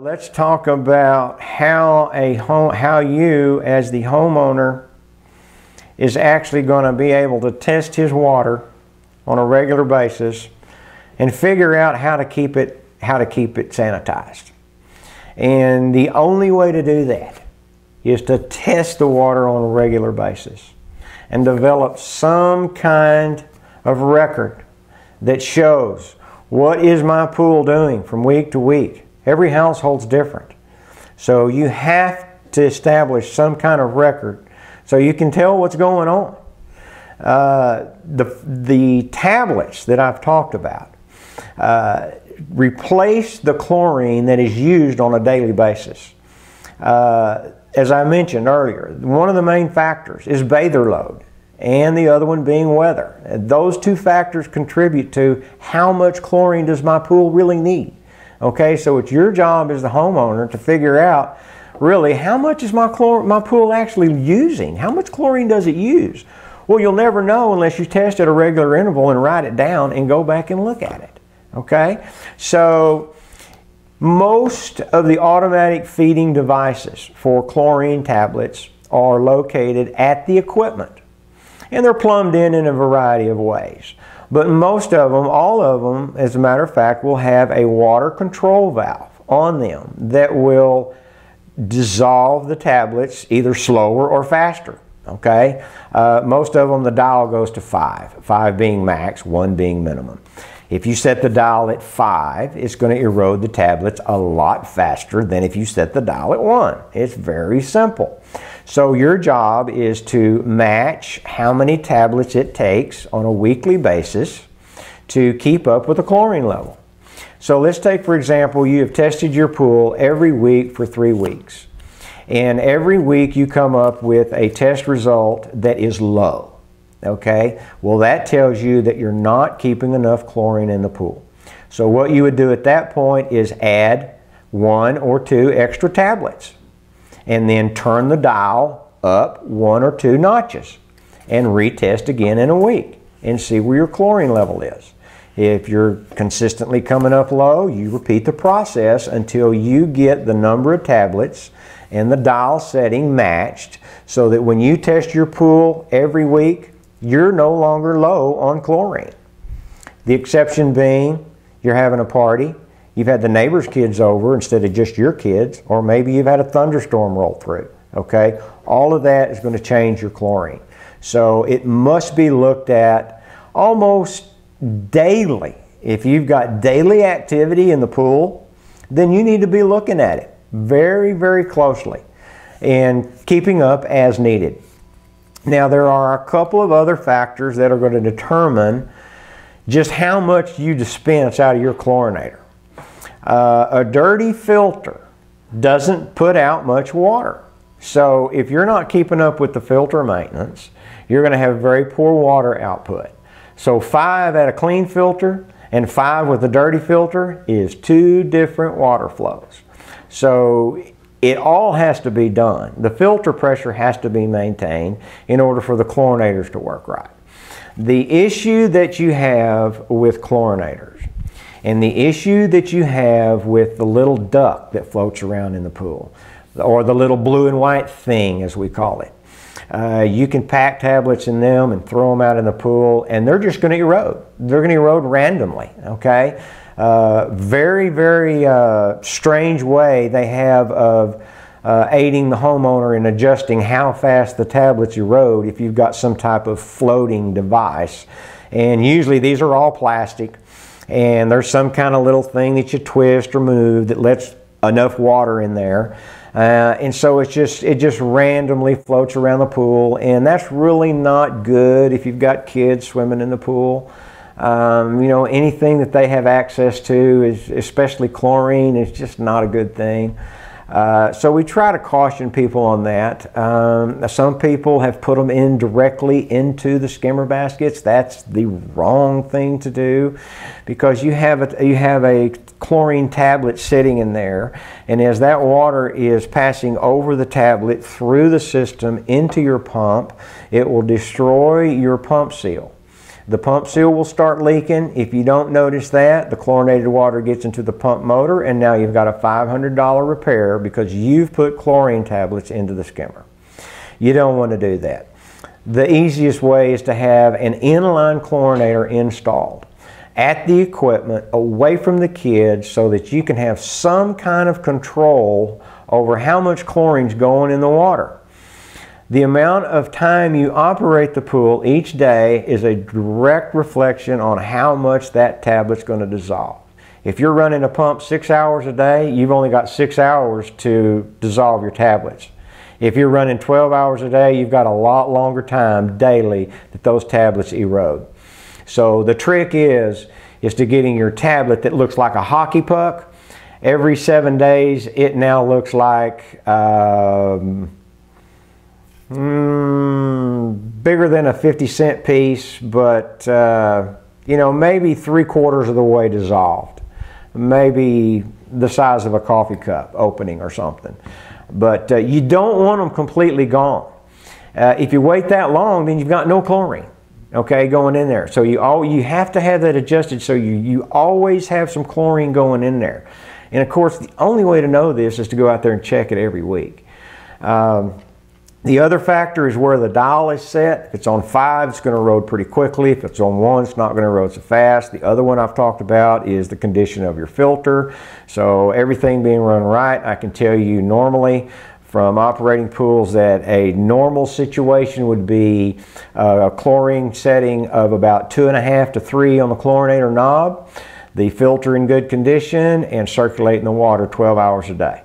Let's talk about how you as the homeowner is actually going to be able to test his water on a regular basis and figure out how to keep it sanitized. And the only way to do that is to test the water on a regular basis and develop some kind of record that shows what is my pool doing from week to week. Every household's different. So you have to establish some kind of record so you can tell what's going on. The tablets that I've talked about replace the chlorine that is used on a daily basis. As I mentioned earlier, one of the main factors is bather load, and the other one being weather. Those two factors contribute to how much chlorine does my pool really need. Okay, so it's your job as the homeowner to figure out really how much is my pool actually using? How much chlorine does it use? Well, you'll never know unless you test at a regular interval and write it down and go back and look at it. Okay, so most of the automatic feeding devices for chlorine tablets are located at the equipment, and they're plumbed in a variety of ways. But most of them, all of them, as a matter of fact, will have a water control valve on them that will dissolve the tablets either slower or faster. Okay? Most of them, the dial goes to 5. 5 being max, 1 being minimum. If you set the dial at 5, it's going to erode the tablets a lot faster than if you set the dial at 1. It's very simple. So your job is to match how many tablets it takes on a weekly basis to keep up with the chlorine level. So let's take, for example, you have tested your pool every week for 3 weeks. And every week you come up with a test result that is low. Okay? Well, that tells you that you're not keeping enough chlorine in the pool. So what you would do at that point is add 1 or 2 extra tablets, and then turn the dial up 1 or 2 notches and retest again in a week and see where your chlorine level is. If you're consistently coming up low, you repeat the process until you get the number of tablets and the dial setting matched so that when you test your pool every week, you're no longer low on chlorine. The exception being you're having a party, you've had the neighbor's kids over instead of just your kids, or maybe you've had a thunderstorm roll through. Okay? All of that is going to change your chlorine. So it must be looked at almost daily. If you've got daily activity in the pool, then you need to be looking at it very, very closely and keeping up as needed. Now, there are a couple of other factors that are going to determine just how much you dispense out of your chlorinator. A dirty filter doesn't put out much water. So if you're not keeping up with the filter maintenance, you're going to have very poor water output. So 5 at a clean filter and 5 with a dirty filter is 2 different water flows. So it all has to be done. The filter pressure has to be maintained in order for the chlorinators to work right. The issue that you have with chlorinators and the issue that you have with the little duct that floats around in the pool, or the little blue and white thing as we call it, you can pack tablets in them and throw them out in the pool and they're just going to erode. They're going to erode randomly. Okay? Very, very strange way they have of aiding the homeowner in adjusting how fast the tablets erode if you've got some type of floating device. And usually these are all plastic, and there's some kind of little thing that you twist or move that lets enough water in there. And so it just randomly floats around the pool, and that's really not good if you've got kids swimming in the pool. You know, anything that they have access to, especially chlorine, is just not a good thing. So we try to caution people on that. Some people have put them in directly into the skimmer baskets. That's the wrong thing to do, because you have a chlorine tablet sitting in there, and as that water is passing over the tablet through the system into your pump, it will destroy your pump seal. the pump seal will start leaking. If you don't notice that, the chlorinated water gets into the pump motor, and now you've got a $500 repair because you've put chlorine tablets into the skimmer. You don't want to do that. The easiest way is to have an inline chlorinator installed at the equipment, away from the kids, so that you can have some kind of control over how much chlorine's going in the water. The amount of time you operate the pool each day is a direct reflection on how much that tablet's going to dissolve. If you're running a pump 6 hours a day, you've only got 6 hours to dissolve your tablets. If you're running 12 hours a day, you've got a lot longer time daily that those tablets erode. So the trick is to getting your tablet that looks like a hockey puck. Every 7 days, it now looks like bigger than a 50-cent piece, but you know, maybe 3/4 of the way dissolved. Maybe the size of a coffee cup opening or something. But you don't want them completely gone. If you wait that long, then you've got no chlorine, okay, going in there. So you have to have that adjusted so you always have some chlorine going in there. And of course, the only way to know this is to go out there and check it every week. The other factor is where the dial is set. If it's on 5, it's going to erode pretty quickly. If it's on 1, it's not going to erode so fast. The other one I've talked about is the condition of your filter. So everything being run right, I can tell you normally from operating pools that a normal situation would be a chlorine setting of about 2.5 to 3 on the chlorinator knob, the filter in good condition, and circulating the water 12 hours a day.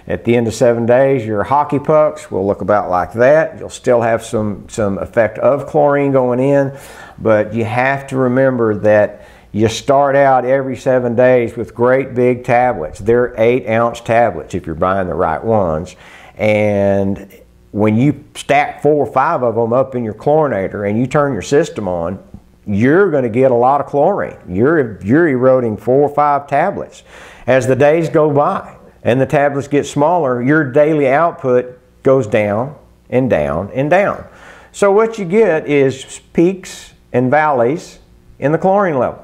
At the end of 7 days, your hockey pucks will look about like that. You'll still have some effect of chlorine going in, but you have to remember that you start out every 7 days with great big tablets. They're 8-ounce tablets if you're buying the right ones. And when you stack 4 or 5 of them up in your chlorinator and you turn your system on, you're going to get a lot of chlorine. You're eroding 4 or 5 tablets. As the days go by and the tablets get smaller, your daily output goes down and down and down. So what you get is peaks and valleys in the chlorine level.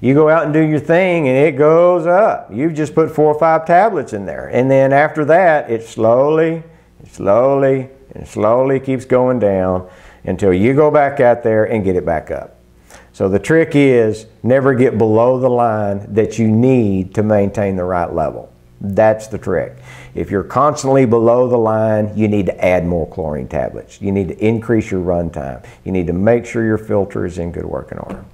You go out and do your thing and it goes up. You've just put 4 or 5 tablets in there. And then after that, it slowly keeps going down until you go back out there and get it back up. So the trick is never get below the line that you need to maintain the right level. That's the trick. If you're constantly below the line, you need to add more chlorine tablets. You need to increase your run time. You need to make sure your filter is in good working order.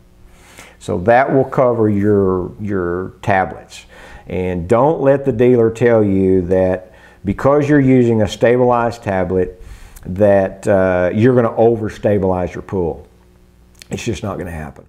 So that will cover your tablets. And don't let the dealer tell you that because you're using a stabilized tablet that you're going to over-stabilize your pool. It's just not going to happen.